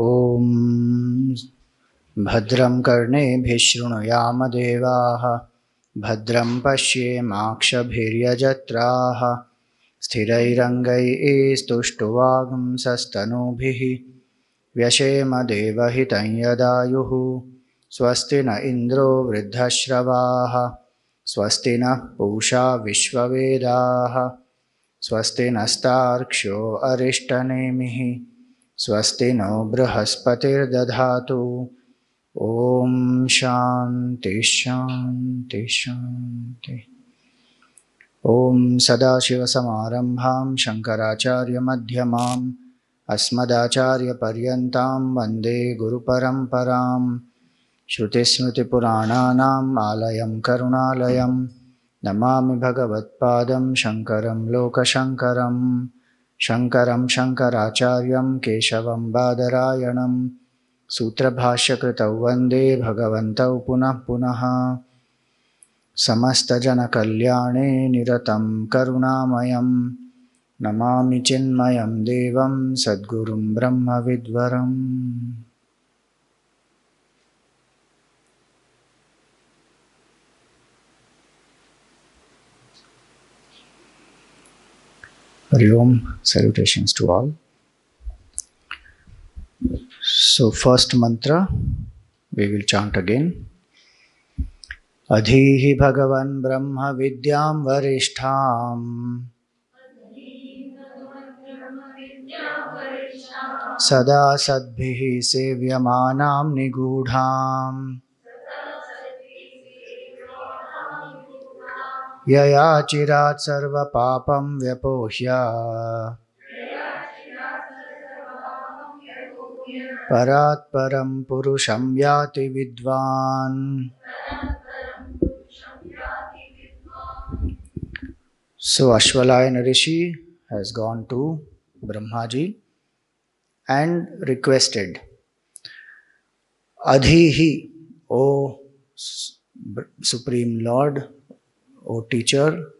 ॐ भद्रं कर्णेभिः शृणुयाम देवाः भद्रं पश्येमाक्षभिर्यजत्राः स्थिरैरङ्गैस्तुष्टुवागुंसस्तनूभिः व्यशेम देवहितं यदायुः स्वस्ति न इन्द्रो वृद्धश्रवाः स्वस्ति नः पूषा विश्ववेदाः स्वस्ति नस्तार्क्ष्यो अरिष्टनेमिः स्वस्ति नो बृहस्पतिर्दधातु ॐ शान्ति शान्ति शान्ति। ॐ सदाशिवसमारम्भां शङ्कराचार्यमध्यमाम् अस्मदाचार्यपर्यन्तां वन्दे गुरुपरम्परां श्रुतिस्मृतिपुराणानाम् आलयं करुणालयं नमामि भगवत्पादं शङ्करं लोकशङ्करं शङ्करं शङ्कराचार्यं केशवं बादरायणं सूत्रभाष्यकृतौ वन्दे भगवन्तौ पुनः पुनः। समस्तजनकल्याणे निरतं करुणामयं नमामि चिन्मयं देवं सद्गुरुं ब्रह्मविद्वरम्। Hari Om, salutations to all. So first mantra we will chant again. Adhihi Bhagavan Brahma Vidyam Varishtham Sada Sadbhihi Sevyamanam Nigudham Yaya Chirat Sarva Papam Vyapohya Parat Param Purusham Yati Vidvan. So Ashwalayana Rishi has gone to Brahmaji and requested, Adhihi, O Supreme Lord, O teacher,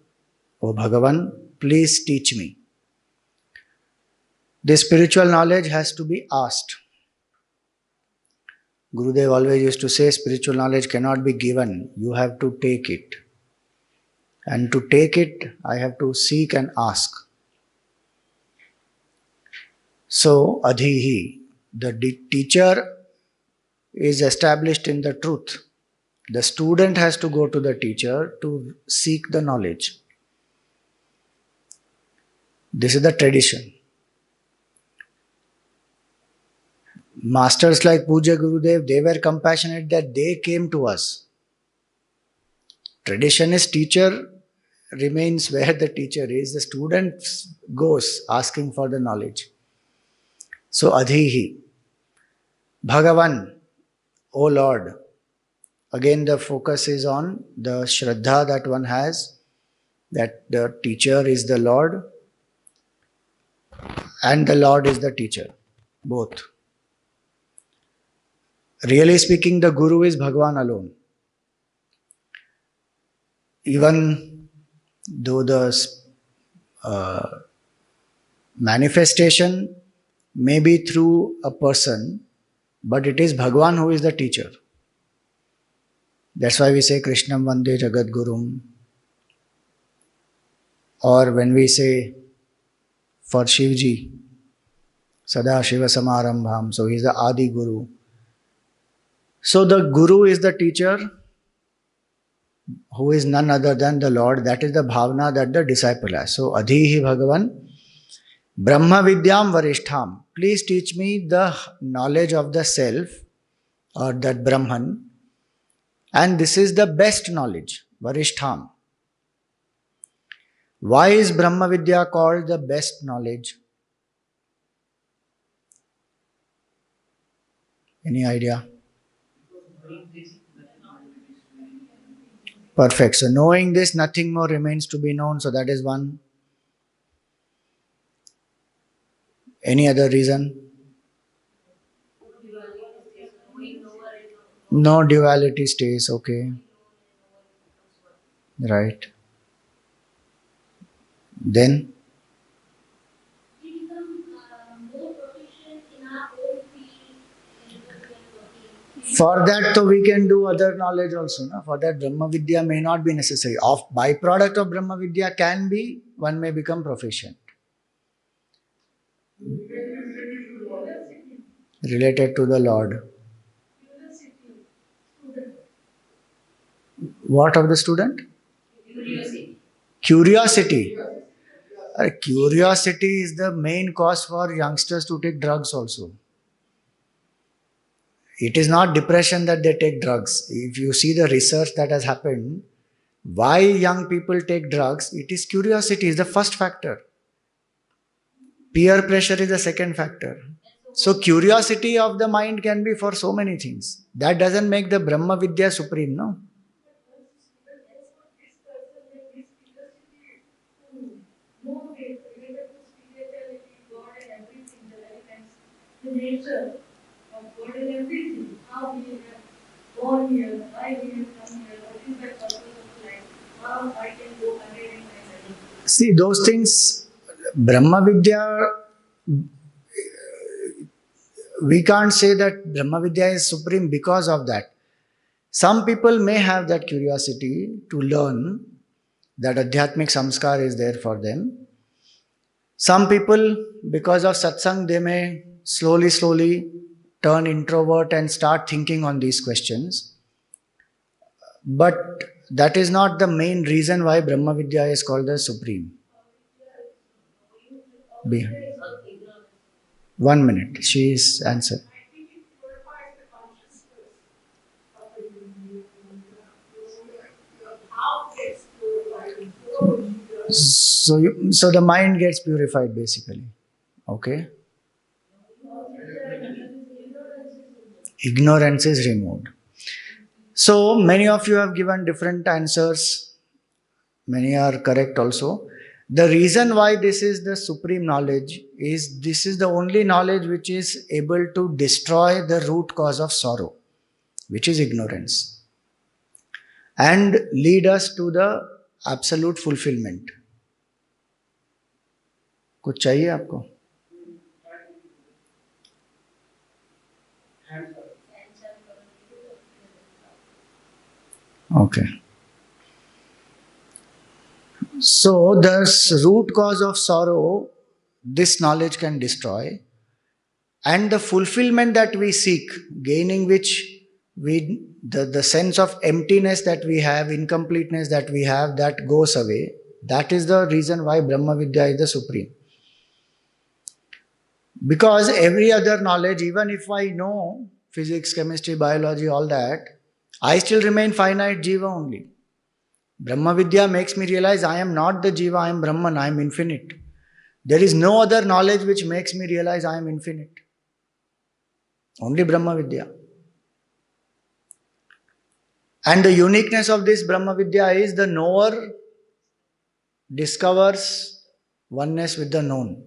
O Bhagavan, please teach me. This spiritual knowledge has to be asked. Gurudev always used to say, spiritual knowledge cannot be given, you have to take it. And to take it, I have to seek and ask. So, Adhihi, the teacher is established in the truth. The student has to go to the teacher to seek the knowledge. This is the tradition. Masters like Puja Gurudev, they were compassionate that they came to us. Tradition is teacher remains where the teacher is. The student goes asking for the knowledge. So Adhihi, Bhagavan, O Lord. Again the focus is on the Shraddha that one has, that the teacher is the Lord and the Lord is the teacher, both. Really speaking, the Guru is Bhagavan alone. Even though the manifestation may be through a person, but it is Bhagavan who is the teacher. That's why we say Krishnam Vande Jagat Gurum. Or when we say for Shivji, Sada Shiva Samarambham, so he is the Adi Guru. So the Guru is the teacher who is none other than the Lord. That is the bhavana that the disciple has. So Adhihi Bhagavan Brahma Vidyam Varishtham. Please teach me the knowledge of the self or that Brahman. And this is the best knowledge, Varishtham. Why is Brahma Vidya called the best knowledge? Any idea? Perfect. So knowing this, nothing more remains to be known. So that is one. Any other reason? No duality stays, okay. Right. Then? We become more proficient in our own field For that, so we can do other knowledge also. No? For that, Brahma Vidya may not be necessary. Of byproduct of Brahma Vidya can be, one may become proficient. Related to the Lord. What of the student? Curiosity. Curiosity is the main cause for youngsters to take drugs also. It is not depression that they take drugs. If you see the research that has happened, why young people take drugs, it is curiosity is the first factor. Peer pressure is the second factor. So curiosity of the mind can be for so many things. That doesn't make the Brahma Vidya supreme, no? See, those things, Brahma Vidya, we can't say that Brahma Vidya is supreme because of that. Some people may have that curiosity to learn that Adhyatmic Samskar is there for them. Some people, because of satsang, they may slowly turn introvert and start thinking on these questions. But that is not the main reason why Brahma Vidya is called the supreme. 1 minute, she is answered. So the mind gets purified basically. Okay. Ignorance is removed. So many of you have given different answers. Many are correct also. The reason why this is the supreme knowledge is this is the only knowledge which is able to destroy the root cause of sorrow, which is ignorance, and lead us to the absolute fulfillment. कुछ चाहिए आपको? Okay. So the root cause of sorrow, this knowledge can destroy, and the fulfillment that we seek, gaining which the sense of emptiness that we have, incompleteness that we have, that goes away. That is the reason why Brahma Vidya is the supreme. Because every other knowledge, even if I know physics, chemistry, biology, all that, I still remain finite jiva only. Brahma Vidya makes me realize I am not the jiva, I am Brahman, I am infinite. There is no other knowledge which makes me realize I am infinite. Only Brahma Vidya. And the uniqueness of this Brahma Vidya is the knower discovers oneness with the known.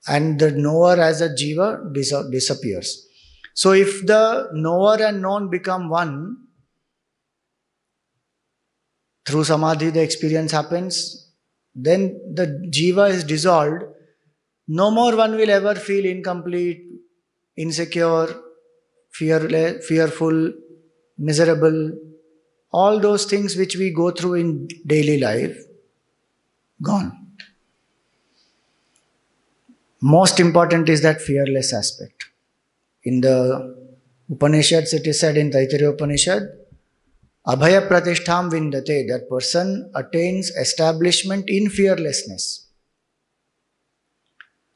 And the knower as a jiva disappears. So if the knower and known become one, through samadhi the experience happens, then the jiva is dissolved. No more one will ever feel incomplete, insecure, fearful, miserable. All those things which we go through in daily life, gone. Most important is that fearless aspect. In the Upanishads, it is said in Taittiriya Upanishad, Abhaya Pratishtham Vindate, that person attains establishment in fearlessness.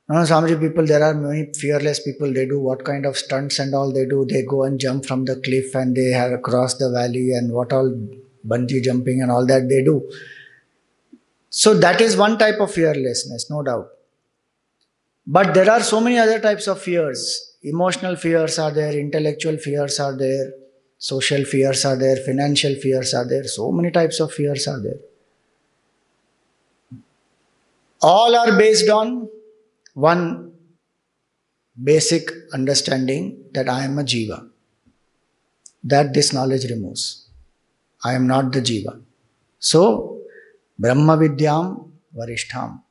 Now, Swamiji, people, there are many fearless people, they do what kind of stunts and all they do. They go and jump from the cliff and they have crossed the valley and what all bungee jumping and all that they do. So that is one type of fearlessness, no doubt. But there are so many other types of fears. Emotional fears are there, intellectual fears are there, social fears are there, financial fears are there. So many types of fears are there. All are based on one basic understanding that I am a jiva. That this knowledge removes. I am not the jiva. So, Brahma Vidyam Varishtham.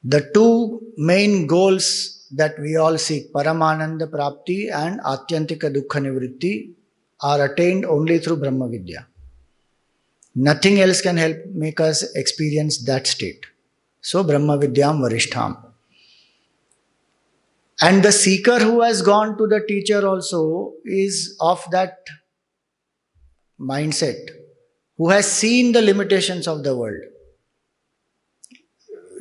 The two main goals that we all seek, Paramananda Prapti and Atyantika Dukkha Nivritti, are attained only through Brahma Vidya. Nothing else can help make us experience that state. So Brahma Vidyam Varishtham. And the seeker who has gone to the teacher also is of that mindset, who has seen the limitations of the world.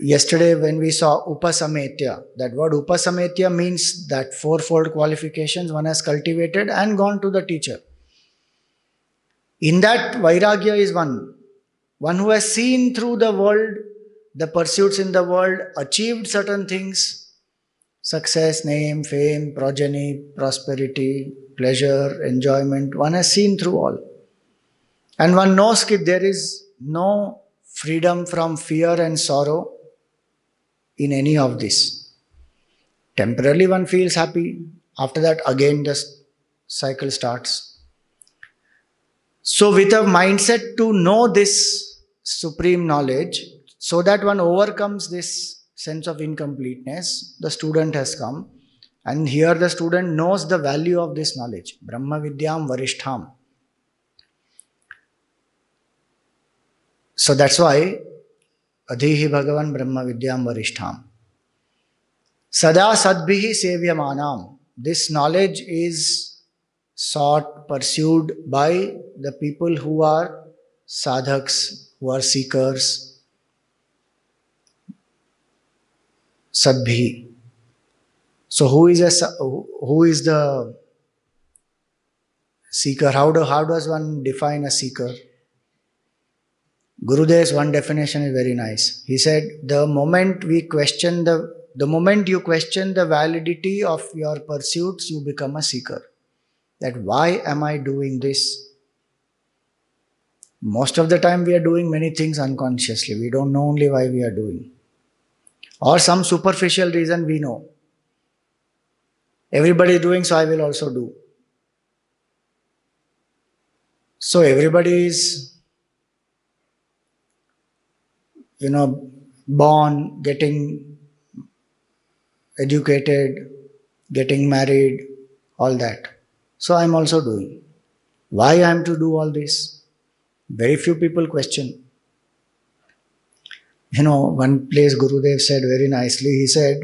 Yesterday when we saw Upasametya, that word Upasametya means that fourfold qualifications one has cultivated and gone to the teacher. In that, Vairagya is one who has seen through the world, the pursuits in the world, achieved certain things, success, name, fame, progeny, prosperity, pleasure, enjoyment. One has seen through all. And one knows that there is no freedom from fear and sorrow in any of this. Temporarily one feels happy. After that, again the cycle starts. So with a mindset to know this supreme knowledge, so that one overcomes this sense of incompleteness, the student has come. And here the student knows the value of this knowledge. Brahma Vidyam Varishtham. So that's why Adhihi Bhagavan Brahma Vidyam Varishtham. Sada Sadbhihi Sevyamanam. This knowledge is sought, pursued by the people who are sadhaks, who are seekers. Sadbhi. So who is the seeker? How does one define a seeker? Gurudev's one definition is very nice. He said, the moment you question the validity of your pursuits, you become a seeker. That why am I doing this? Most of the time we are doing many things unconsciously. We don't know only why we are doing. Or some superficial reason we know. Everybody is doing, so I will also do. So everybody is, born, getting educated, getting married, all that. So I am also doing. Why I am to do all this? Very few people question. One place Gurudev said very nicely, he said,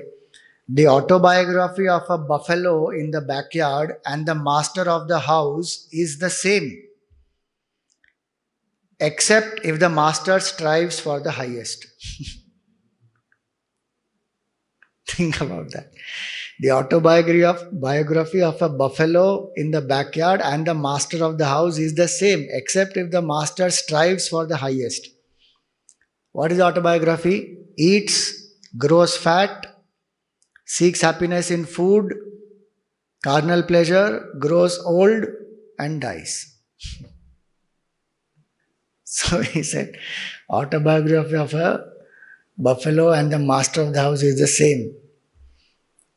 the autobiography of a buffalo in the backyard and the master of the house is the same, except if the master strives for the highest. Think about that. The autobiography of a buffalo in the backyard and the master of the house is the same, except if the master strives for the highest. What is autobiography? Eats, grows fat, seeks happiness in food, carnal pleasure, grows old and dies. So he said, autobiography of a buffalo and the master of the house is the same.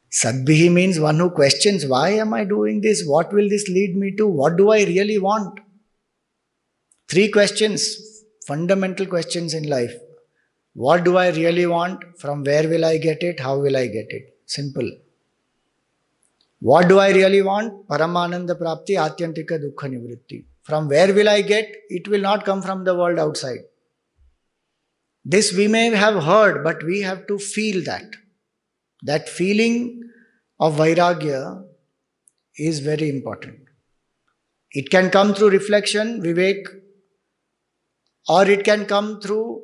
Sadbhihi means one who questions, why am I doing this? What will this lead me to? What do I really want? 3 questions, fundamental questions in life. What do I really want? From where will I get it? How will I get it? Simple. What do I really want? Paramananda Prapti, Atyantika Dukkha Nivritti. From where will I get? It will not come from the world outside. This we may have heard, but we have to feel that. That feeling of Vairagya is very important. It can come through reflection, Vivek, or it can come through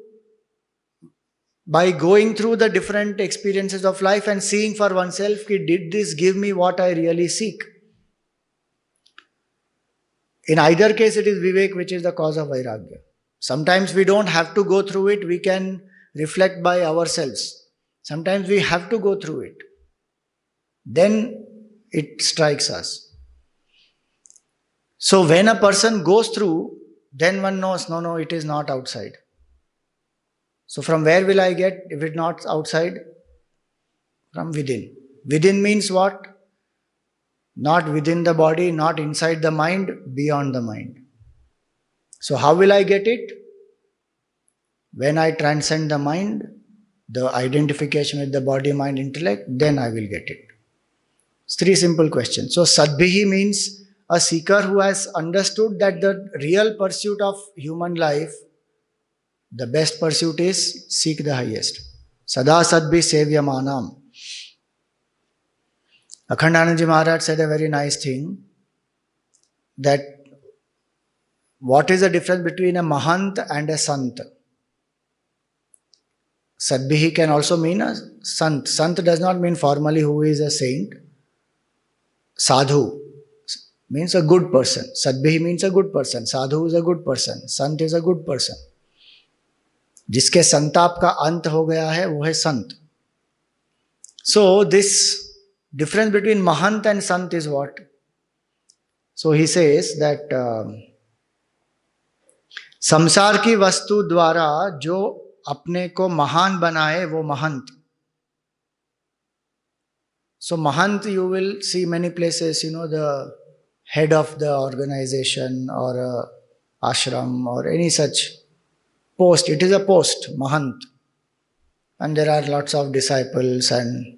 by going through the different experiences of life and seeing for oneself, did this give me what I really seek? In either case, it is Vivek which is the cause of Vairagya. Sometimes we don't have to go through it, we can reflect by ourselves. Sometimes we have to go through it. Then it strikes us. So when a person goes through, then one knows, no, it is not outside. So from where will I get if it's not outside? From within. Within means what? Not within the body, not inside the mind, beyond the mind. So how will I get it? When I transcend the mind the identification with the body, mind, intellect, then I will get it. It's three simple questions. So Sadbhihi means a seeker who has understood that the real pursuit of human life, the best pursuit is seek the highest. Sada Sadbhi Sevyamanam. Akhandanandaji Maharaj said a very nice thing, that what is the difference between a Mahant and a Sant? Sadbhihi can also mean a Sant. Sant does not mean formally who is a saint. Sadhu means a good person. Sadbhihi means a good person. Sadhu is a good person. Sant is a good person. जिसके संताप का अंत हो गया है वो है संत. So this difference between Mahant and Sant is what? So he says that संसार की वस्तु द्वारा जो अपने को महान बनाए वो महंत. So Mahant you will see many places, the head of the organization or ashram or any such post. It is a post, Mahant. And there are lots of disciples and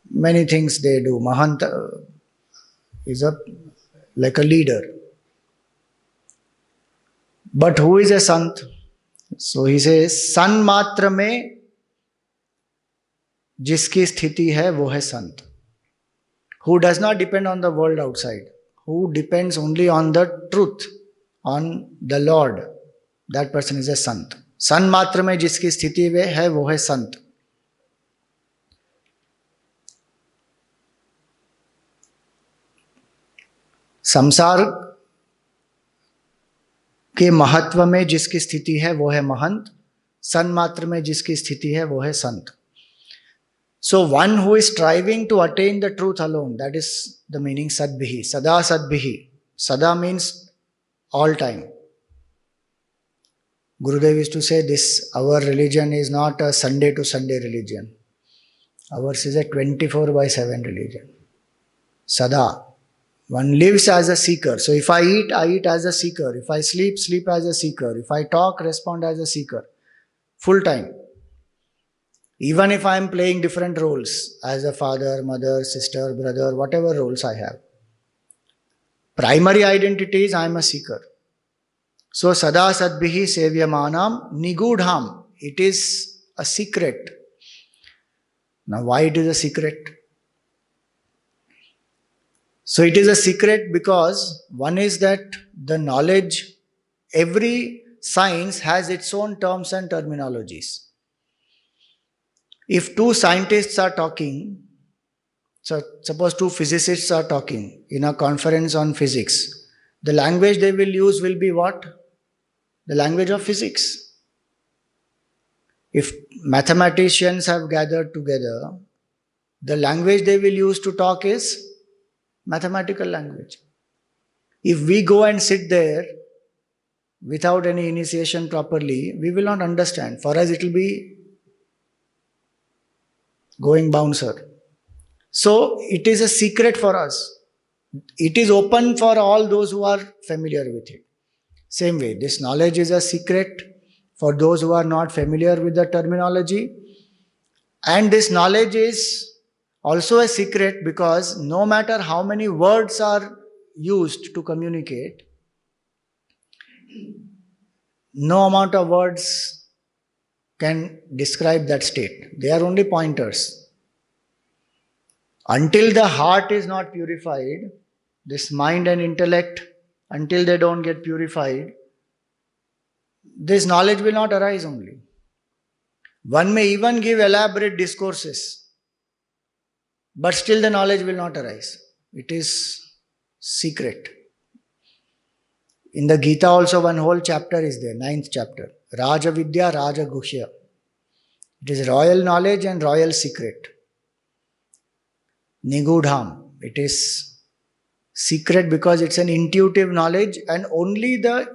many things they do. Mahant is like a leader. But who is a Sant? So he says, San matra में जिसकी स्थिति है वो है संत. Who does not depend on the world outside, who depends only on the truth, on the Lord, that person is a Sant. सन मात्र में जिसकी स्थिति वे है वो है संत. संसार के महत्व में जिसकी स्थिति है वो है महंत. सन मात्र में जिसकी स्थिति है वो है संत. So one who is striving to attain the truth alone, that is the meaning Sadbhihi. Sada Sadbhihi. Sada means all time. Gurudev used to say this, our religion is not a Sunday to Sunday religion. Ours is a 24/7 religion. Sada. One lives as a seeker. So if I eat as a seeker. If I sleep as a seeker. If I talk, respond as a seeker. Full time. Even if I am playing different roles as a father, mother, sister, brother, whatever roles I have. Primary identity is I am a seeker. So Sada Sadbhihi Sevyamanam Nigudham. It is a secret. Now why it is a secret? So it is a secret because one is that the knowledge, every science has its own terms and terminologies. If two scientists are talking, so suppose two physicists are talking in a conference on physics, the language they will use will be what? The language of physics. If mathematicians have gathered together, the language they will use to talk is mathematical language. If we go and sit there without any initiation properly, we will not understand. For us it will be going bouncer. So it is a secret for us. It is open for all those who are familiar with it. Same way, this knowledge is a secret for those who are not familiar with the terminology. And this knowledge is also a secret because no matter how many words are used to communicate, no amount of words can describe that state. They are only pointers. Until the heart is not purified, this mind and intellect, until they don't get purified, this knowledge will not arise only. One may even give elaborate discourses, but still the knowledge will not arise. It is secret. In the Gita also one whole chapter is there, 9th chapter. Raja Vidya, Raja Guhya. It is royal knowledge and royal secret. Nigudham. It is secret because it's an intuitive knowledge and only the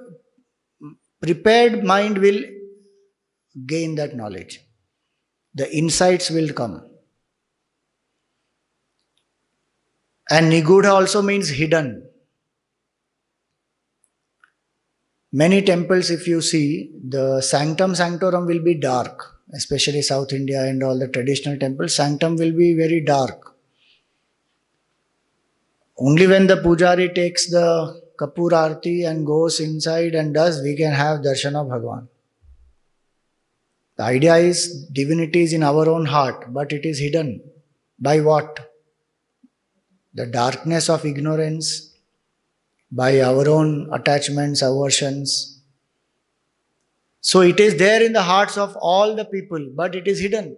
prepared mind will gain that knowledge. The insights will come. And Nigudha also means hidden. Many temples, if you see, the sanctum sanctorum will be dark, especially South India and all the traditional temples, sanctum will be very dark. Only when the pujari takes the Kapoor Aarti and goes inside and does, we can have darshan of Bhagwan. The idea is divinity is in our own heart, but it is hidden. By what? The darkness of ignorance, by our own attachments, aversions. So it is there in the hearts of all the people, but it is hidden.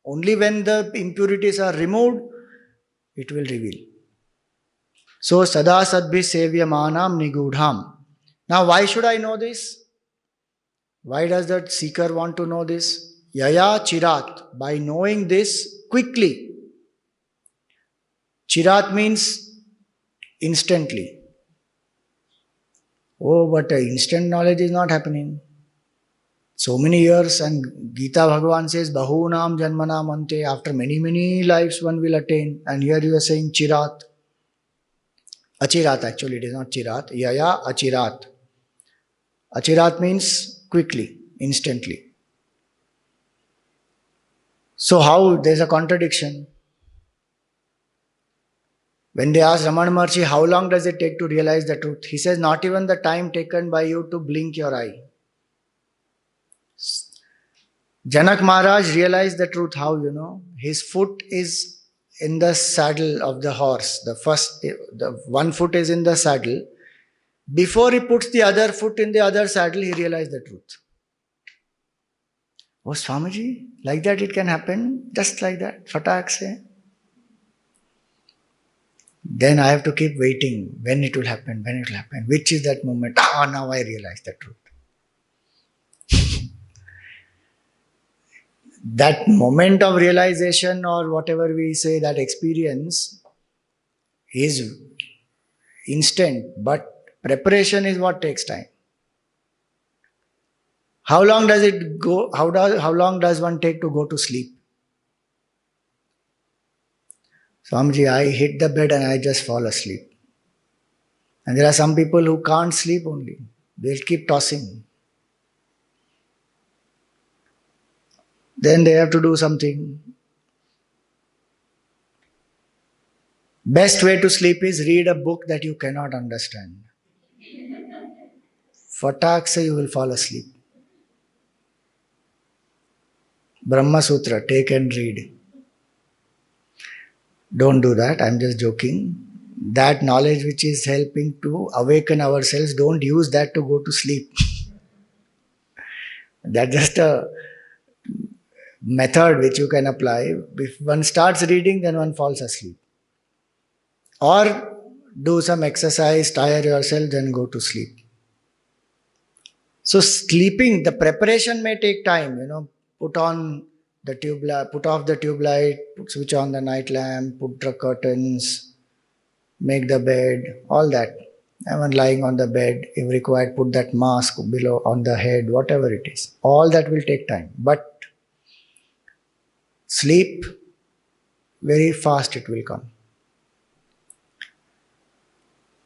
Only when the impurities are removed, it will reveal. So sada sadbhi sevyamanam nigudham. Now why should I know this? Why does that seeker want to know this? Yaya chirat. By knowing this quickly. Chirat means instantly. Oh, but instant knowledge is not happening. So many years, and Gita Bhagavan says, Bahunam Janmanam Ante, after many lives one will attain. And here you are saying Chirat. Achirat, actually, it is not Chirat. Yaya Achirat. Achirat means quickly, instantly. So how? There's a contradiction. When they ask Ramana Maharshi, how long does it take to realize the truth? He says, not even the time taken by you to blink your eye. Janak Maharaj realized the truth. How, you know? His foot is in the saddle of the horse. The one foot is in the saddle. Before he puts the other foot in the other saddle, he realized the truth. Oh, Swamiji, like that it can happen? Just like that? Fatak se? Then I have to keep waiting. When it will happen? When it will happen? Which is that moment? Now I realize the truth. That moment of realization, or whatever we say, that experience is instant, but preparation is what takes time. How long does it go? How long does one take to go to sleep? Swamiji, I hit the bed and I just fall asleep. And there are some people who can't sleep only. They'll keep tossing. Then they have to do something. Best way to sleep is read a book that you cannot understand. Fatak se you will fall asleep. Brahma Sutra, take and read. Don't do that, I'm just joking. That knowledge which is helping to awaken ourselves, don't use that to go to sleep. That's just a method which you can apply. If one starts reading, then one falls asleep. Or do some exercise, tire yourself, then go to sleep. So sleeping, the preparation may take time, put on the tube light, put off the tube light, switch on the night lamp, put the curtains, make the bed, all that. And when lying on the bed, if required, put that mask below on the head, whatever it is. All that will take time. But sleep, very fast it will come.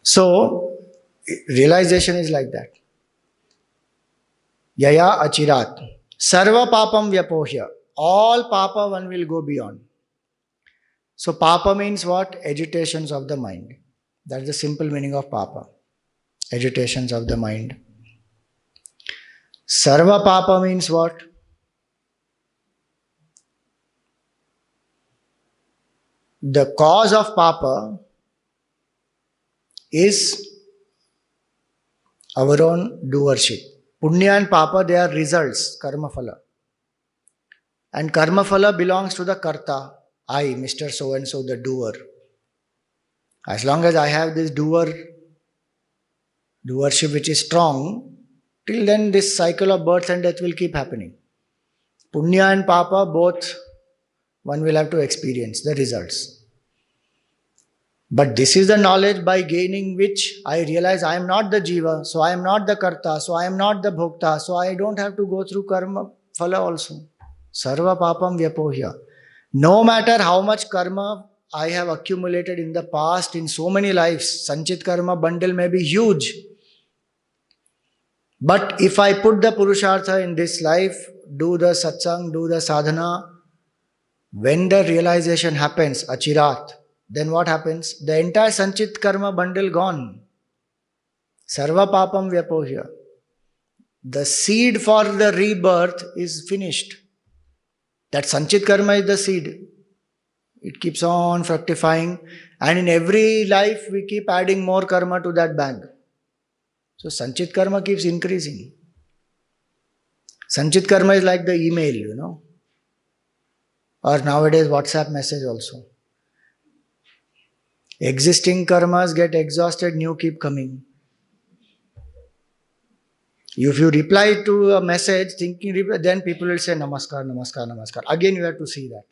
So, realization is like that. Yaya achirat. Sarva papam vyapohya. All papa one will go beyond. So papa means what? Agitations of the mind. That's the simple meaning of papa. Agitations of the mind. Sarva papa means what? The cause of papa is our own doership. Punya and papa, they are results, karma phala. And karma phala belongs to the karta. I, Mr. So-and-so, the doer. As long as I have this doership which is strong, till then this cycle of birth and death will keep happening. Punya and papa, both one will have to experience the results. But this is the knowledge by gaining which I realize I am not the jiva, so I am not the karta, so I am not the bhokta, so I don't have to go through karma phala also. Sarva papam vyapohya. No matter how much karma I have accumulated in the past in so many lives, Sanchit karma bundle may be huge. But if I put the Purushartha in this life, do the satsang, do the sadhana, when the realization happens, achirat, then what happens? The entire sanchit karma bundle gone. Sarva papam vyapohya. The seed for the rebirth is finished. That sanchit karma is the seed. It keeps on fructifying, and in every life we keep adding more karma to that bag. So sanchit karma keeps increasing. Sanchit karma is like the email, or nowadays WhatsApp message also. Existing karmas get exhausted, new keep coming. If you reply to a message thinking, then people will say namaskar, namaskar, namaskar. Again you have to see that.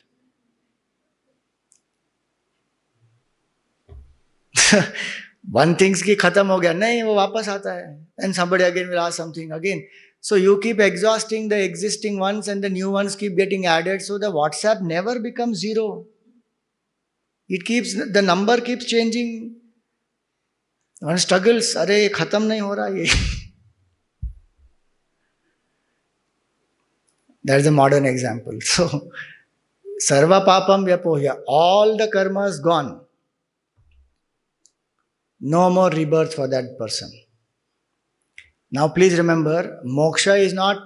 One thinks ki khatam ho gaya, nahi, wo wapas aata hai. And somebody again will ask something again. So you keep exhausting the existing ones and the new ones keep getting added. So the WhatsApp never becomes zero. The number keeps changing. One struggles, arey khatam nahi ho raha ye. That is a modern example. So, sarva papam vyapohya, all the karmas gone. No more rebirth for that person. Now please remember, moksha is not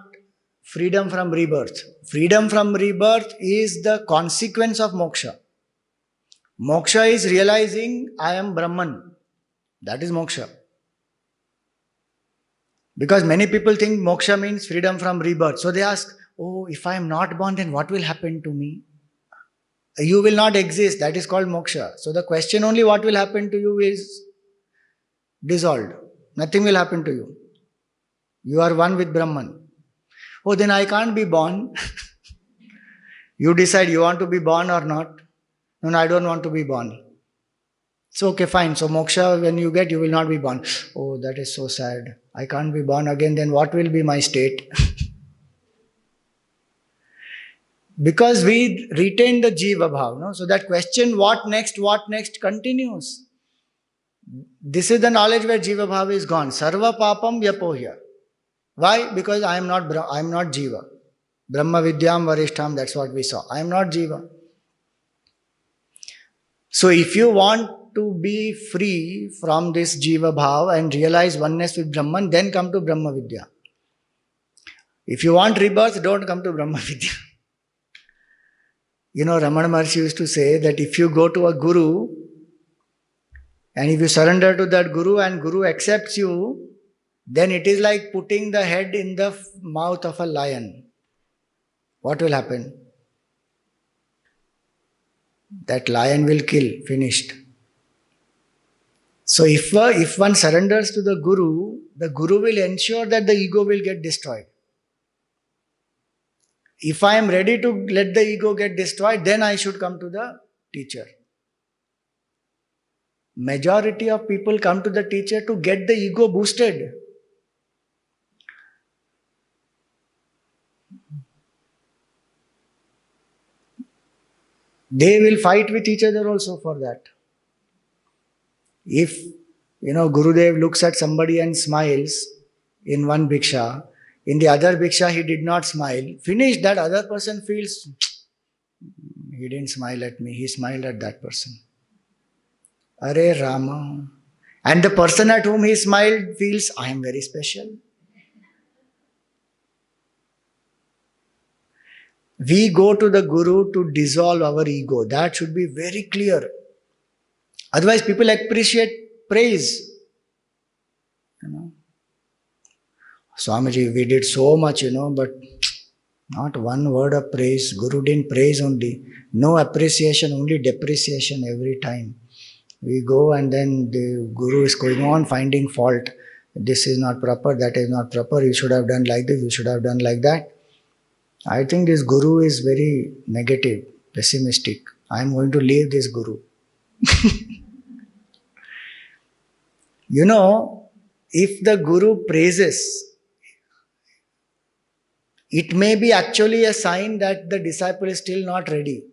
freedom from rebirth. Freedom from rebirth is the consequence of moksha. Moksha is realizing I am Brahman. That is moksha. Because many people think moksha means freedom from rebirth. So they ask, oh, if I am not born, then what will happen to me? You will not exist. That is called moksha. So the question only what will happen to you is dissolved. Nothing will happen to you. You are one with Brahman. Oh, then I can't be born. You decide you want to be born or not. No, I don't want to be born. So, okay, fine. So, moksha, when you get, you will not be born. Oh, that is so sad. I can't be born again. Then what will be my state? Because we retain the jiva bhav. No? So, that question, what next continues. This is the knowledge where jiva bhav is gone. Sarva papam vyapohya. Why? Because I am not jiva. Brahma vidyam varishtham, that's what we saw. I am not jiva. So if you want to be free from this jiva bhav and realize oneness with Brahman, then come to Brahma Vidya. If you want rebirth, don't come to Brahma Vidya. Ramana Maharshi used to say that if you go to a guru and if you surrender to that guru and guru accepts you, then it is like putting the head in the mouth of a lion. What will happen? That lion will kill, finished. So if one surrenders to the guru will ensure that the ego will get destroyed. If I am ready to let the ego get destroyed, then I should come to the teacher. Majority of people come to the teacher to get the ego boosted. They will fight with each other also for that. If, Gurudev looks at somebody and smiles in one bhiksha, in the other bhiksha he did not smile, finished, that other person feels, he didn't smile at me, he smiled at that person. Are Rama. And the person at whom he smiled feels, I am very special. We go to the Guru to dissolve our ego. That should be very clear. Otherwise, people appreciate praise. Swamiji, we did so much, but not one word of praise. Guru didn't praise only. No appreciation, only depreciation every time. We go and then the Guru is going on finding fault. This is not proper, that is not proper. You should have done like this, you should have done like that. I think this Guru is very negative, pessimistic. I am going to leave this Guru. If the Guru praises, it may be actually a sign that the disciple is still not ready.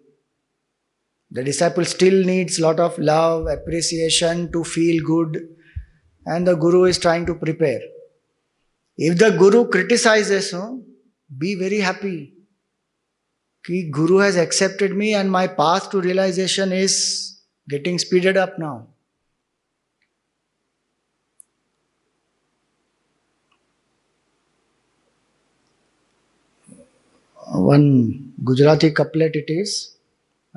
The disciple still needs a lot of love, appreciation to feel good, and the Guru is trying to prepare. If the Guru criticizes, no, be very happy. Ki Guru has accepted me and my path to realization is getting speeded up now. One Gujarati couplet it is.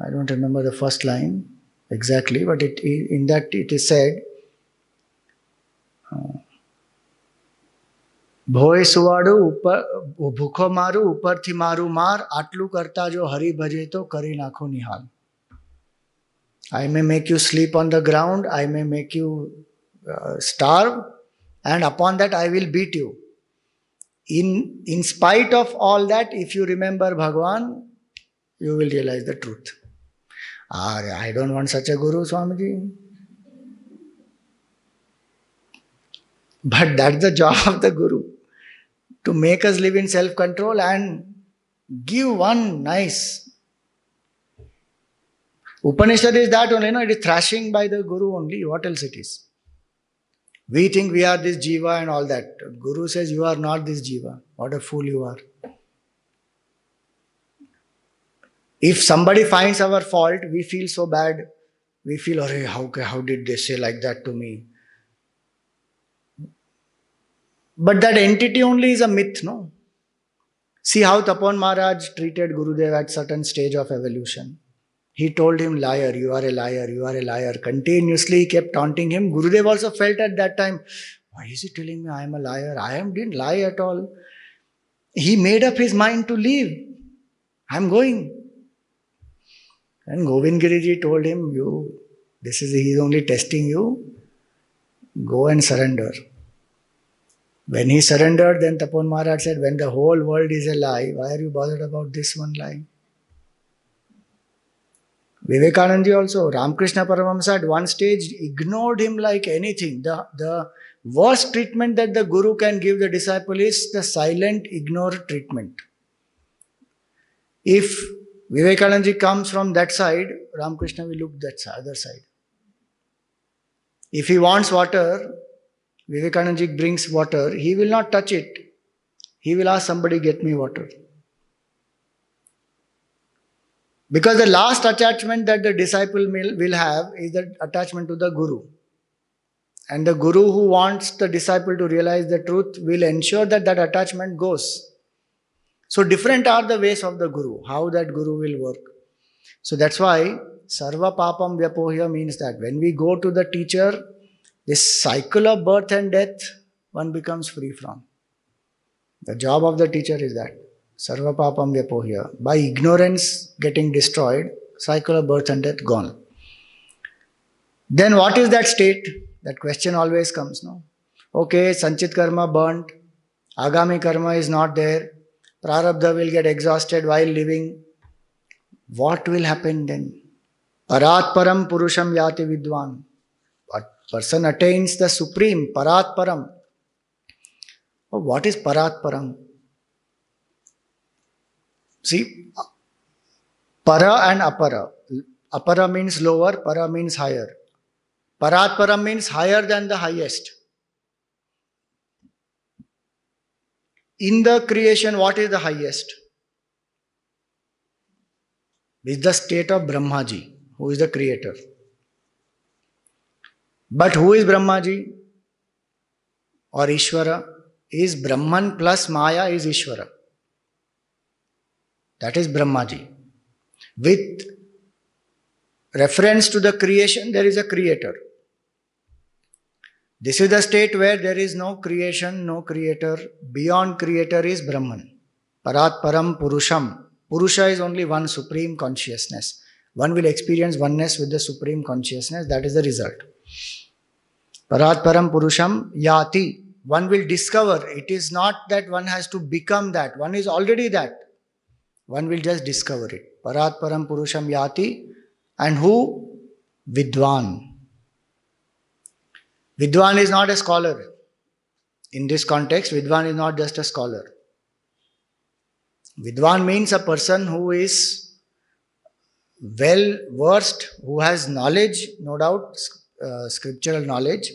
I don't remember the first line exactly, but in that it is said, ભોય સુવાડું ઉપર ભૂખો મારું ઉપરથી મારું માર આટલું કરતા જો હરી ભજે તો કરી નાખો નિહાલ. I may make you sleep on the ground, I may make you starve, and upon that I will beat you. In spite of all that, if you remember Bhagwan, you will realize the truth. I don't want such a Guru, Swamiji. But that's the job of the Guru, to make us live in self-control and give one nice. Upanishad is that only, no? It is thrashing by the Guru only. What else it is? We think we are this jiva and all that. Guru says you are not this jiva. What a fool you are. If somebody finds our fault, we feel so bad. We feel, how did they say like that to me? But that entity only is a myth, no? See how Tapan Maharaj treated Gurudev at certain stage of evolution. He told him, liar, you are a liar, you are a liar. Continuously he kept taunting him. Gurudev also felt at that time, why is he telling me I am a liar? Didn't lie at all. He made up his mind to leave. I am going. And Govind Giriji told him, he is only testing you. Go and surrender. When he surrendered, then Tapan Maharaj said, when the whole world is a lie, why are you bothered about this one lie? Vivekananda also, Ramakrishna Paramahamsa at one stage ignored him like anything. The worst treatment that the Guru can give the disciple is the silent ignore treatment. If Vivekananda comes from that side, Ramakrishna will look that other side. If he wants water, Vivekananda brings water, he will not touch it. He will ask somebody, get me water. Because the last attachment that the disciple will have is the attachment to the Guru. And the Guru who wants the disciple to realize the truth will ensure that that attachment goes. So different are the ways of the Guru, how that Guru will work. So that's why Sarva Papam Vyapohya means that when we go to the teacher, this cycle of birth and death, one becomes free from. The job of the teacher is that. Sarva Papam Vyapohya. By ignorance getting destroyed, cycle of birth and death gone. Then what is that state? That question always comes, no? Okay, Sanchit Karma burnt. Agami Karma is not there. Prarabdha will get exhausted while living. What will happen then? Parat Param Purusham Yati Vidwan. What person attains the supreme, Parat Param. Oh, what is Parat Param? See, para and apara. Apara means lower, para means higher. Parat Param means higher than the highest. In the creation, what is the highest? Is the state of Brahmaji, who is the creator. But who is Brahmaji or Ishvara? Is Brahman plus Maya is Ishvara. That is Brahmaji. With reference to the creation, there is a creator. This is the state where there is no creation, no creator. Beyond creator is Brahman. Parat Param Purusham. Purusha is only one supreme consciousness. One will experience oneness with the supreme consciousness. That is the result. Parat Param Purusham Yati. One will discover. It is not that one has to become that. One is already that. One will just discover it. Parat Param Purusham Yati. And who? Vidwan. Vidwan is not a scholar. In this context, Vidwan is not just a scholar. Vidwan means a person who is well versed, who has knowledge, no doubt, scriptural knowledge,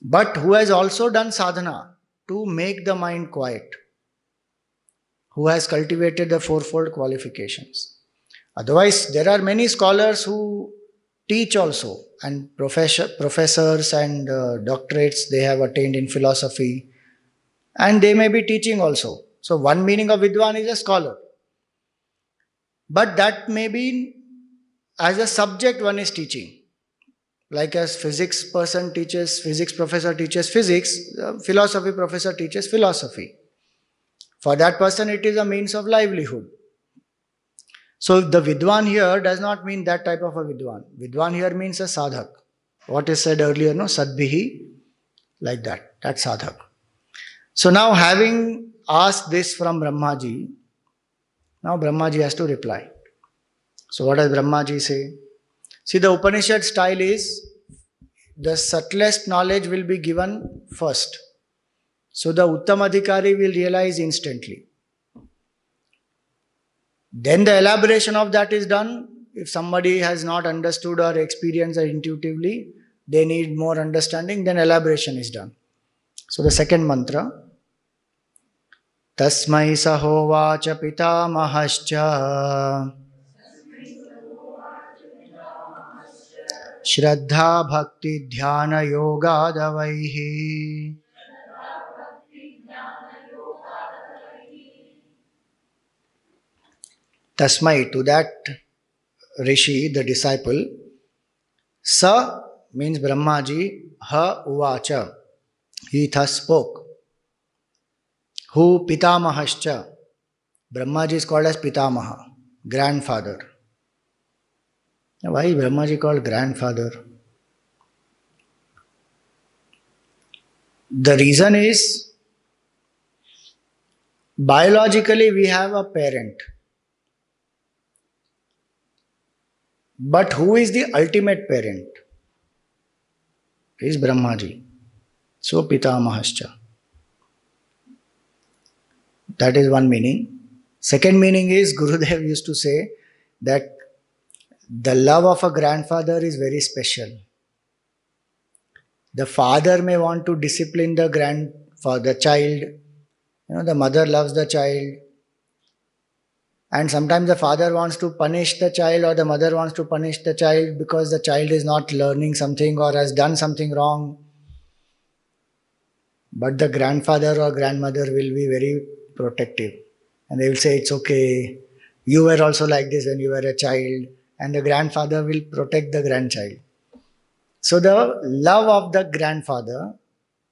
but who has also done sadhana. to make the mind quiet, who has cultivated the fourfold qualifications. Otherwise, there are many scholars who teach also, and professors and doctorates they have attained in philosophy, and they may be teaching also. So, one meaning of Vidwan is a scholar, but that may be as a subject one is teaching. Like as physics person teaches, physics professor teaches physics, philosophy professor teaches philosophy. For that person, it is a means of livelihood. So the Vidwan here does not mean that type of a Vidwan. Vidwan here means a sadhak. What is said earlier, no? Sadbihi, like that. That's sadhak. So now having asked this from Brahmaji, now Brahmaji has to reply. So what does Brahmaji say? See, the Upanishad style is the subtlest knowledge will be given first. So the Uttamadhikari will realize instantly. Then the elaboration of that is done. If somebody has not understood or experienced it intuitively, they need more understanding, then elaboration is done. So the second mantra, Tasmai sahovacha pitamahascha Shraddha Bhakti Dhyana Yogadavaihi. Tasmai, to that Rishi, the disciple, Sa means Brahmaji, Ha Uvacha, he thus spoke. Who Pitamahascha, Brahmaji is called as Pitamaha, grandfather. Now, why is Brahmaji called grandfather? The reason is, biologically we have a parent. But who is the ultimate parent? Is Brahmaji. So Pitamahascha. That is one meaning. Second meaning is, Gurudev used to say that the love of a grandfather is very special. The father may want to discipline the child. The mother loves the child. And sometimes the father wants to punish the child or the mother wants to punish the child because the child is not learning something or has done something wrong. But the grandfather or grandmother will be very protective. And they will say, it's okay. You were also like this when you were a child. And the grandfather will protect the grandchild. So the love of the grandfather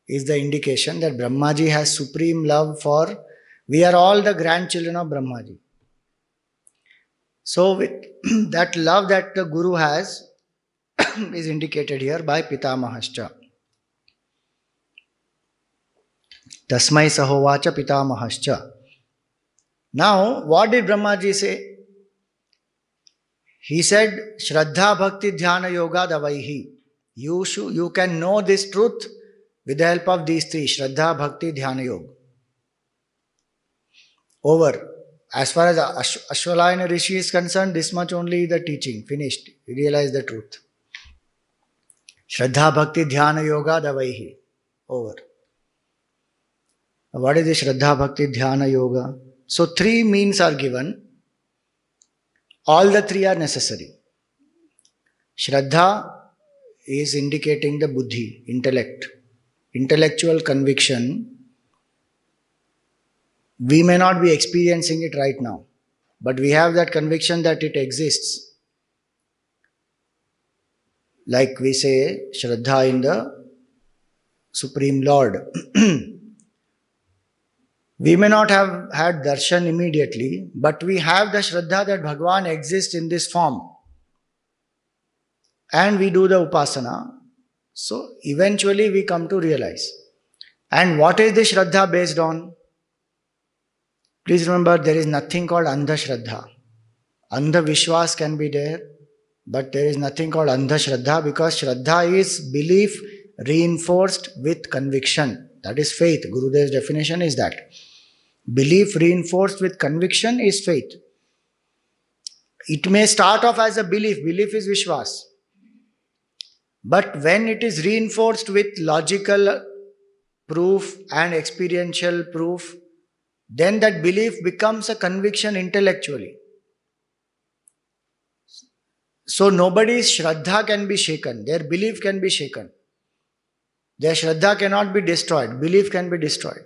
is the indication that Brahmaji has supreme love for, we are all the grandchildren of Brahmaji. So with that love that the Guru has is indicated here by Pitamahascha. Tasmai sahovacha Pitamahascha. Now, what did Brahmaji say? He said, Shraddha Bhakti Dhyana Yoga Davaihi. You can know this truth with the help of these three, Shraddha Bhakti Dhyana Yoga. Over. As far as Ashwalayana Rishi is concerned, this much only the teaching, finished. We realize the truth. Shraddha Bhakti Dhyana Yoga Davaihi. Over. What is the Shraddha Bhakti Dhyana Yoga? So three means are given. All the three are necessary. Shraddha is indicating the buddhi, intellect, intellectual conviction. We may not be experiencing it right now, but we have that conviction that it exists. Like we say, Shraddha in the Supreme Lord. We may not have had darshan immediately, but we have the Shraddha that Bhagavan exists in this form. And we do the upasana. So eventually we come to realize. And what is the Shraddha based on? Please remember, there is nothing called Andha Shraddha. Andha Vishwas can be there, but there is nothing called Andha Shraddha, because Shraddha is belief reinforced with conviction. That is faith. Gurudev's definition is that. Belief reinforced with conviction is faith. It may start off as a belief. Belief is Vishwas. But when it is reinforced with logical proof and experiential proof, then that belief becomes a conviction intellectually. So nobody's Shraddha can be shaken, their belief can be shaken. Their Shraddha cannot be destroyed, belief can be destroyed.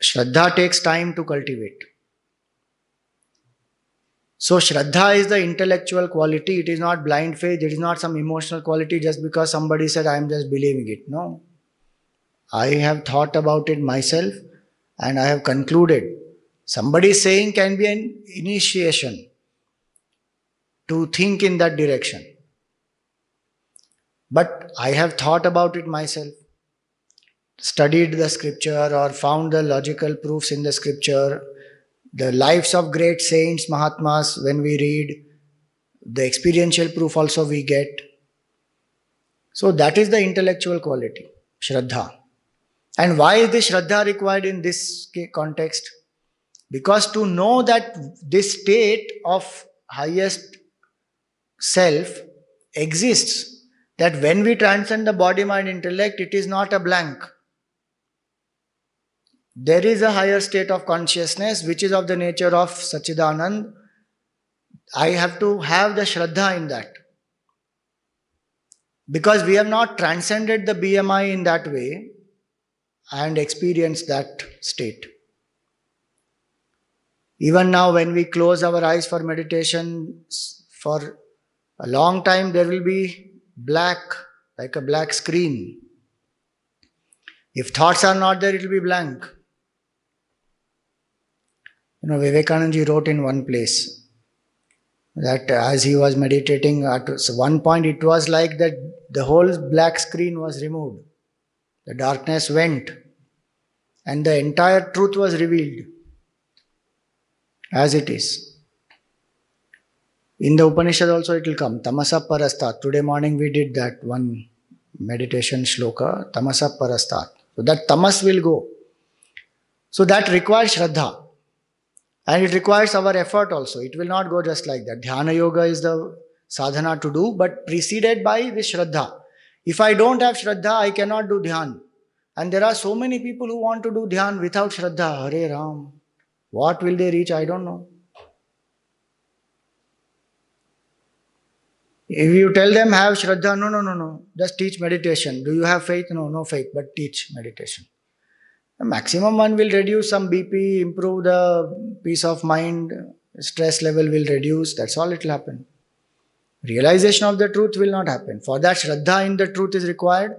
Shraddha takes time to cultivate. So Shraddha is the intellectual quality, it is not blind faith, it is not some emotional quality just because somebody said I am just believing it. No. I have thought about it myself and I have concluded. Somebody saying can be an initiation to think in that direction. But I have thought about it myself, studied the scripture or found the logical proofs in the scripture, the lives of great saints, Mahatmas, when we read, the experiential proof also we get. So that is the intellectual quality, Shraddha. And why is this Shraddha required in this context? Because to know that this state of highest self exists, that when we transcend the body, mind, intellect, it is not a blank. There is a higher state of consciousness which is of the nature of Satchidanand. I have to have the Shraddha in that. Because we have not transcended the BMI in that way and experienced that state. Even now, when we close our eyes for meditation, for a long time, there will be black, like a black screen. If thoughts are not there, it will be blank. Vivekananda ji wrote in one place that as he was meditating, at one point it was like that the whole black screen was removed. The darkness went and the entire truth was revealed as it is. In the Upanishad also it will come, Tamasa Parastat. Today morning we did that one meditation shloka, Tamasa Parastat. So that tamas will go. So that requires Shraddha. And it requires our effort also. It will not go just like that. Dhyana yoga is the sadhana to do, but preceded by this Shraddha. If I don't have Shraddha, I cannot do Dhyan. And there are so many people who want to do Dhyan without Shraddha. Hare Ram. What will they reach? I don't know. If you tell them have Shraddha, no. Just teach meditation. Do you have faith? No faith, but teach meditation. The maximum one will reduce some BP, improve the peace of mind, stress level will reduce. That's all it will happen. Realization of the truth will not happen. For that, Shraddha in the truth is required.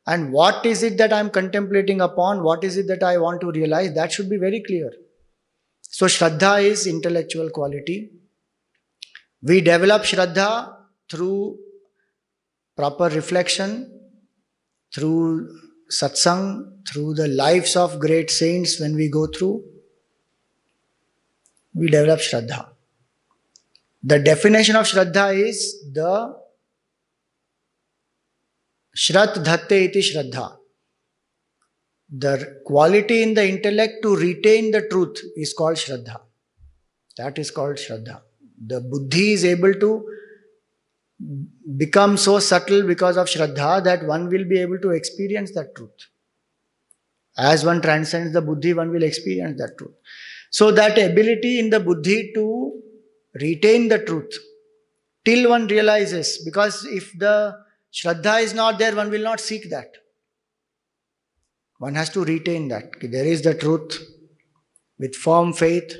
And what is it that I am contemplating upon? What is it that I want to realize? That should be very clear. So Shraddha is intellectual quality. We develop Shraddha through proper reflection, through satsang, through the lives of great saints when we go through, we develop Shraddha. The definition of Shraddha is the Shrat Dhatte iti Shraddha. The quality in the intellect to retain the truth is called Shraddha. That is called Shraddha. The buddhi is able to become so subtle because of Shraddha that one will be able to experience that truth. As one transcends the buddhi, one will experience that truth. So that ability in the buddhi to retain the truth till one realizes, because if the Shraddha is not there, one will not seek that. One has to retain that. There is the truth. With firm faith,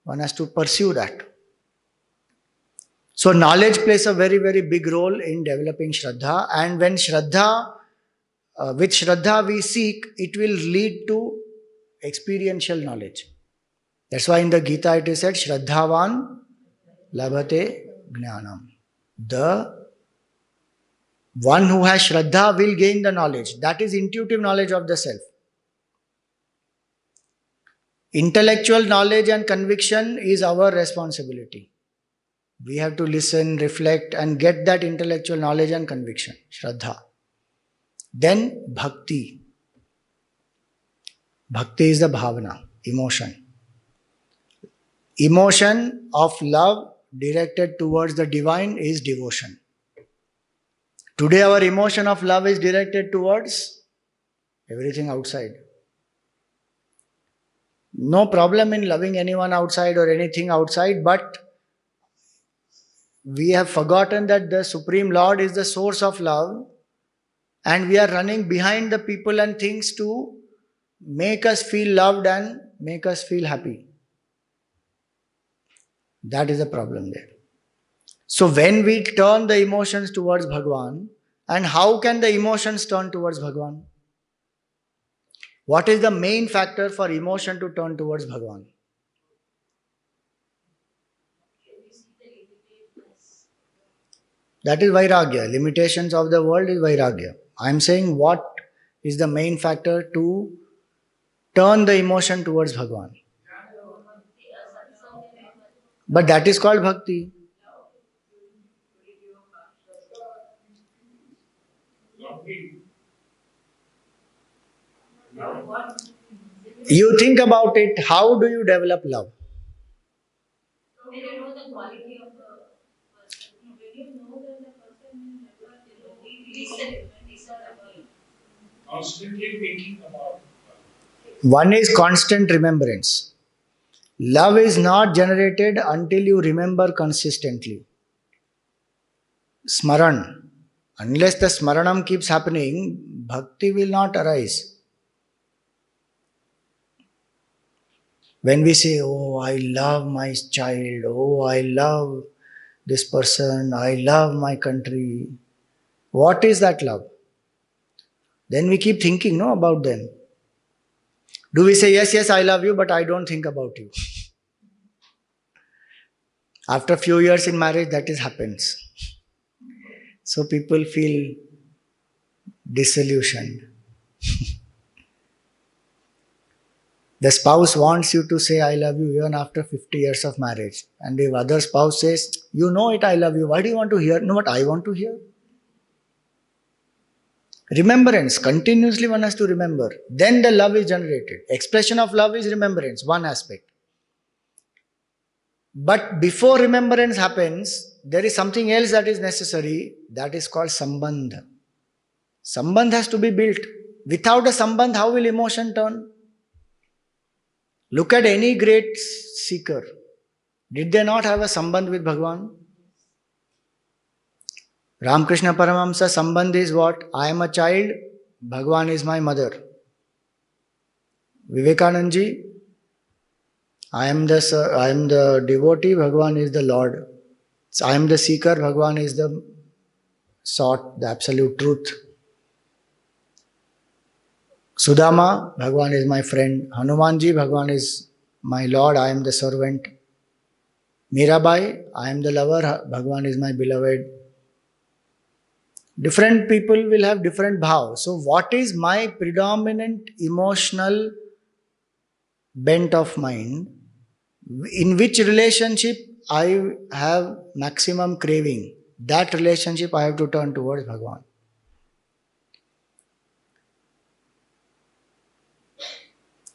one has to pursue that. So knowledge plays a very, very big role in developing Shraddha. And when Shraddha, with Shraddha we seek, it will lead to experiential knowledge. That's why in the Gita it is said, Shraddhavan labhate jnanam. The one who has Shraddha will gain the knowledge. That is intuitive knowledge of the self. Intellectual knowledge and conviction is our responsibility. We have to listen, reflect and get that intellectual knowledge and conviction, Shraddha. Then Bhakti. Bhakti is the bhavana, emotion. Emotion of love directed towards the divine is devotion. Today our emotion of love is directed towards everything outside. No problem in loving anyone outside or anything outside, but we have forgotten that the Supreme Lord is the source of love, and we are running behind the people and things to make us feel loved and make us feel happy. That is the problem there. So when we turn the emotions towards Bhagwan, and how can the emotions turn towards Bhagwan? What is the main factor for emotion to turn towards Bhagwan? That is Vairagya. Limitations of the world is Vairagya. I am saying what is the main factor to turn the emotion towards Bhagwan. But that is called bhakti. You think about it, how do you develop love? When you know the quality of the person, when you know that the person will never listen about constantly thinking about. One is constant remembrance. Love is not generated until you remember consistently. Smaran. Unless the smaranam keeps happening, bhakti will not arise. When we say, oh, I love my child, oh, I love this person, I love my country, what is that love? Then we keep thinking, no, about them. Do we say, yes, yes, I love you, but I don't think about you? After a few years in marriage, that is happens. So people feel disillusioned. The spouse wants you to say, I love you even after 50 years of marriage. And if other spouse says, you know it, I love you, why do you want to hear? No, what I want to hear? Remembrance, continuously one has to remember. Then the love is generated. Expression of love is remembrance, one aspect. But before remembrance happens, there is something else that is necessary, that is called sambandha. Sambandh has to be built. Without a sambandh, how will emotion turn? Look at any great seeker. Did they not have a sambandh with Bhagwan? Ramakrishna Paramahamsa sambandh is what? I am a child, Bhagwan is my mother. Vivekananda ji, I am the devotee, Bhagwan is the Lord. I am the seeker, Bhagwan is the sought, the absolute truth. Sudama, Bhagwan is my friend. Hanumanji, Bhagwan is my Lord, I am the servant. Mirabai, I am the lover, Bhagwan is my beloved. Different people will have different bhav. So what is my predominant emotional bent of mind? In which relationship I have maximum craving? That relationship I have to turn towards Bhagwan.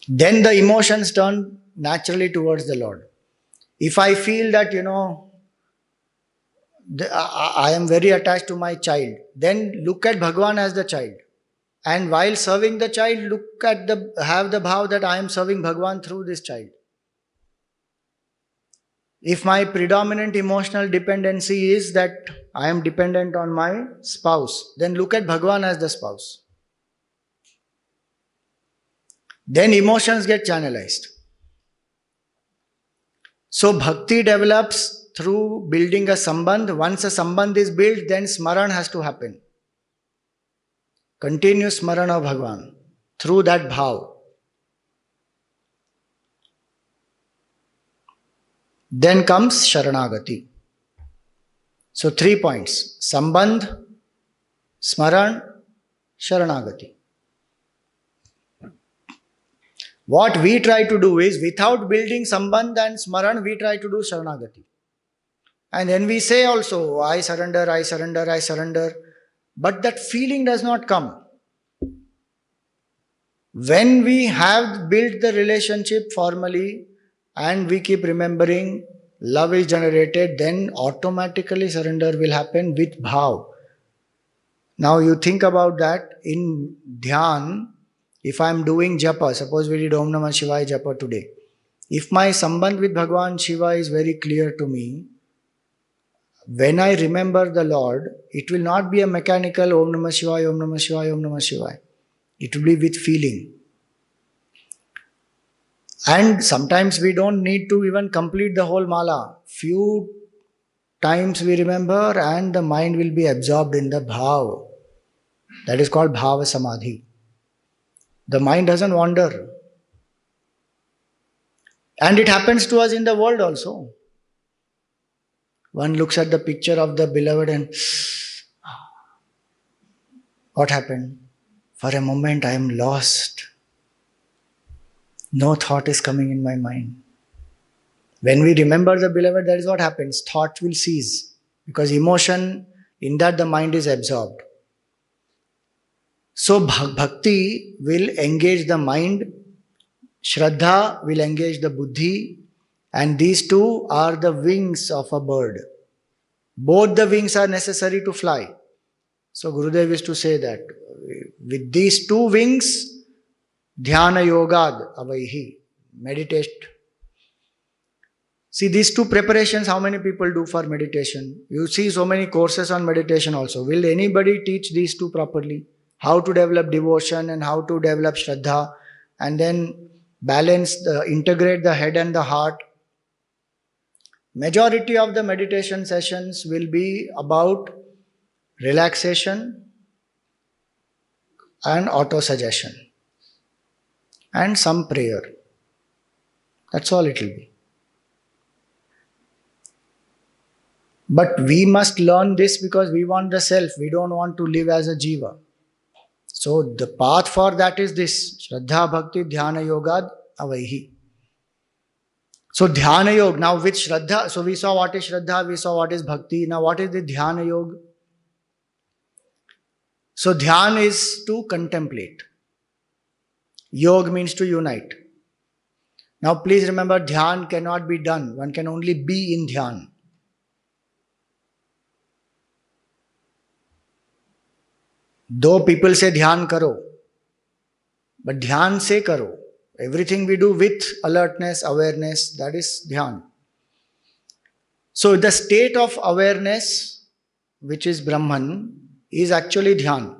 Then the emotions turn naturally towards the Lord. If I feel that, I am very attached to my child, then look at Bhagwan as the child. And while serving the child, have the bhav that I am serving Bhagwan through this child. If my predominant emotional dependency is that I am dependent on my spouse, then look at Bhagwan as the spouse. Then emotions get channelized. So bhakti develops through building a sambandh. Once a sambandh is built, then smaran has to happen. Continuous smaran of Bhagwan through that bhav. Then comes Sharanagati. So 3 points. Sambandh, Smaran, Sharanagati. What we try to do is, without building Sambandh and Smaran, we try to do Sharanagati. And then we say also, I surrender, I surrender, I surrender. But that feeling does not come. When we have built the relationship formally and we keep remembering, love is generated, then automatically surrender will happen with bhav. Now you think about that in dhyan, if I am doing japa, suppose we did Om Namah Shivaya japa today. If my sambandh with Bhagwan Shiva is very clear to me, when I remember the Lord, it will not be a mechanical Om Namah Shivaya, Om Namah Shivaya, Om Namah Shivaya. It will be with feeling. And sometimes we don't need to even complete the whole mala. Few times we remember and the mind will be absorbed in the bhav. That is called bhava samadhi. The mind doesn't wander. And it happens to us in the world also. One looks at the picture of the beloved and what happened? For a moment I am lost. No thought is coming in my mind. When we remember the beloved, that is what happens. Thought will cease. Because emotion, in that the mind is absorbed. So bhakti will engage the mind, Shraddha will engage the buddhi, and these two are the wings of a bird. Both the wings are necessary to fly. So Gurudev used to say that with these two wings, dhyana yogad avaihi, meditate. See, these two preparations, how many people do for meditation? You see so many courses on meditation also. Will anybody teach these two properly? How to develop devotion and how to develop Shraddha, and then integrate the head and the heart. Majority of the meditation sessions will be about relaxation and auto-suggestion and some prayer. That's all it will be. But we must learn this because we want the self. We don't want to live as a jiva. So the path for that is this. Shraddha Bhakti Dhyana Yogad Avaihi. So Dhyana Yoga. Now with Shraddha, so we saw what is Shraddha, we saw what is Bhakti. Now what is the Dhyana Yoga? So Dhyan is to contemplate. Yoga means to unite. Now please remember, Dhyan cannot be done. One can only be in Dhyan. Though people say Dhyan karo, but Dhyan se karo. Everything we do with alertness, awareness, that is Dhyan. So the state of awareness, which is Brahman, is actually Dhyan.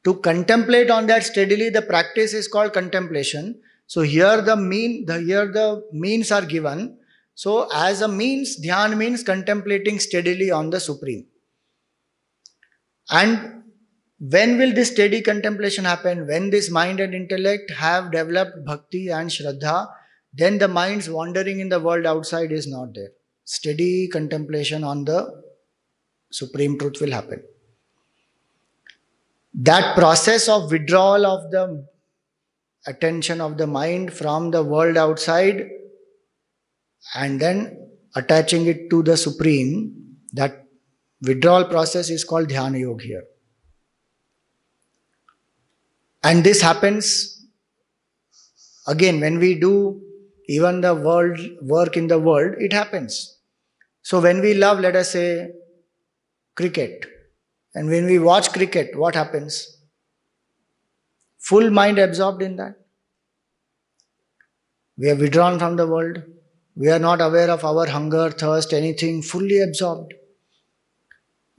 To contemplate on that steadily, the practice is called contemplation. So here the means are given. So as a means, Dhyan means contemplating steadily on the Supreme. And when will this steady contemplation happen? When this mind and intellect have developed bhakti and shraddha, then the mind's wandering in the world outside is not there. Steady contemplation on the Supreme Truth will happen. That process of withdrawal of the attention of the mind from the world outside and then attaching it to the Supreme, that withdrawal process is called Dhyana Yoga here. And this happens again when we do even the work in the world, it happens. So when we love, let us say, cricket, and when we watch cricket, what happens? Full mind absorbed in that. We are withdrawn from the world. We are not aware of our hunger, thirst, anything, fully absorbed.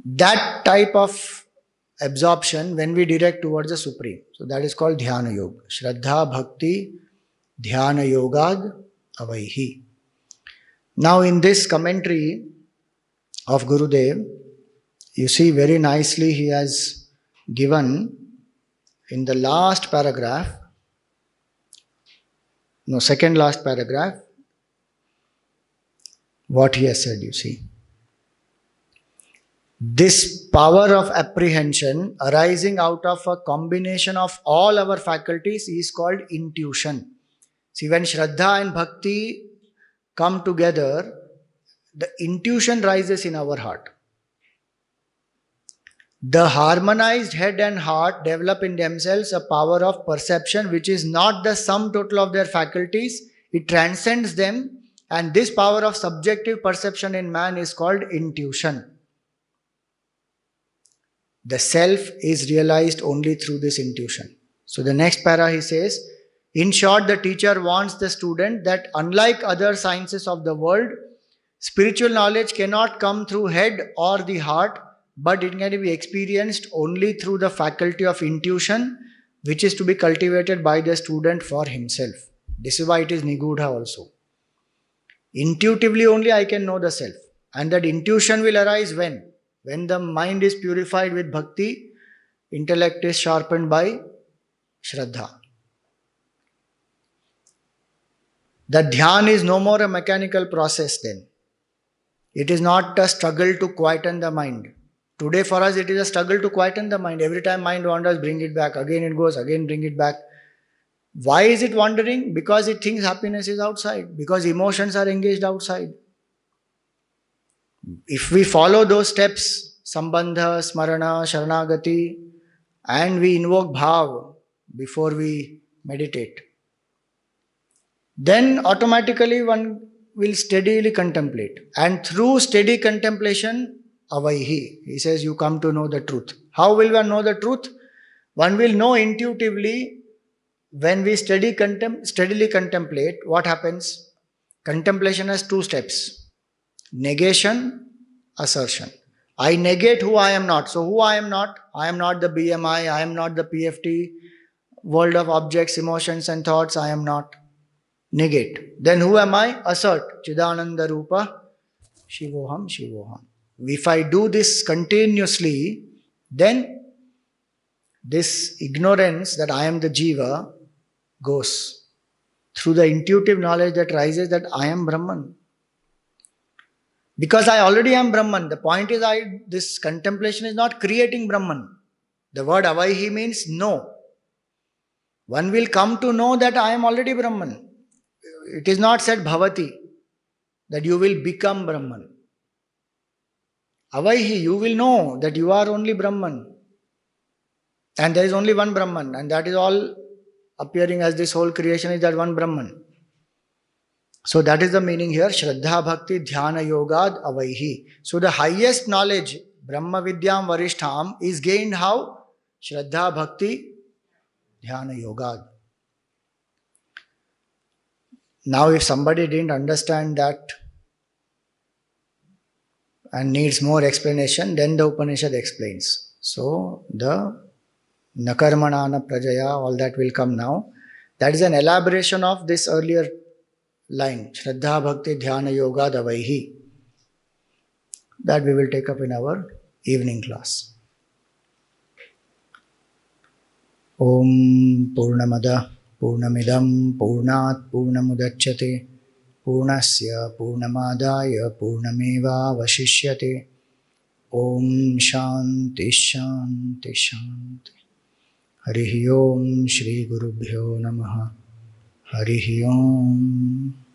That type of absorption when we direct towards the Supreme. So that is called Dhyana Yoga. Shraddha Bhakti Dhyana Yogad Avaihi. Now in this commentary of Gurudev, you see very nicely he has given in the last paragraph, second last paragraph, what he has said, you see. This power of apprehension arising out of a combination of all our faculties is called intuition. See, when Shraddha and Bhakti come together, the intuition rises in our heart. The harmonized head and heart develop in themselves a power of perception which is not the sum total of their faculties, it transcends them, and this power of subjective perception in man is called intuition. The self is realized only through this intuition. So the next para he says, in short, the teacher wants the student that unlike other sciences of the world, spiritual knowledge cannot come through head or the heart, but it can be experienced only through the faculty of intuition, which is to be cultivated by the student for himself. This is why it is Nigudha also. Intuitively only I can know the self. And that intuition will arise when? When the mind is purified with bhakti, intellect is sharpened by Shraddha. The dhyan is no more a mechanical process then. It is not a struggle to quieten the mind. Today for us it is a struggle to quieten the mind. Every time mind wanders, bring it back. Again it goes, again bring it back. Why is it wandering? Because it thinks happiness is outside. Because emotions are engaged outside. If we follow those steps, Sambandha, Smarana, Sharanagati, and we invoke Bhav before we meditate, then automatically one will steadily contemplate. And through steady contemplation, Avaihi, he says, you come to know the truth. How will one know the truth? One will know intuitively. When we steadily contemplate, what happens? Contemplation has two steps. Negation, assertion. I negate who I am not. So who I am not? I am not the BMI, I am not the PFT, world of objects, emotions and thoughts, I am not. Negate. Then who am I? Assert. Chidananda Rupa, Shivoham, Shivoham. If I do this continuously, then this ignorance that I am the Jiva goes. Through the intuitive knowledge that rises that I am Brahman. Because I already am Brahman. The point is this contemplation is not creating Brahman. The word Avaihi means know. One will come to know that I am already Brahman. It is not said Bhavati, that you will become Brahman. Avaihi, you will know that you are only Brahman. And there is only one Brahman. And that is all appearing as this whole creation is that one Brahman. So that is the meaning here. Shraddha Bhakti Dhyana Yogad Avaihi. So the highest knowledge, Brahma Vidyam Varishtham, is gained how? Shraddha Bhakti Dhyana Yogad. Now if somebody didn't understand that and needs more explanation, then the Upanishad explains. So the Nakarmanana Prajaya, all that will come now. That is an elaboration of this earlier line, Shraddha Bhakti Dhyana Yoga Davaihi. That we will take up in our evening class. Om Purnamada Purnamidam Purnat Purnamudachyate Purnasya Purnamadaya Purnameva Vashishyate. Om Shanti Shanti Shanti. Harihi Om Shri Gurubhyo Namaha. Harihi Om.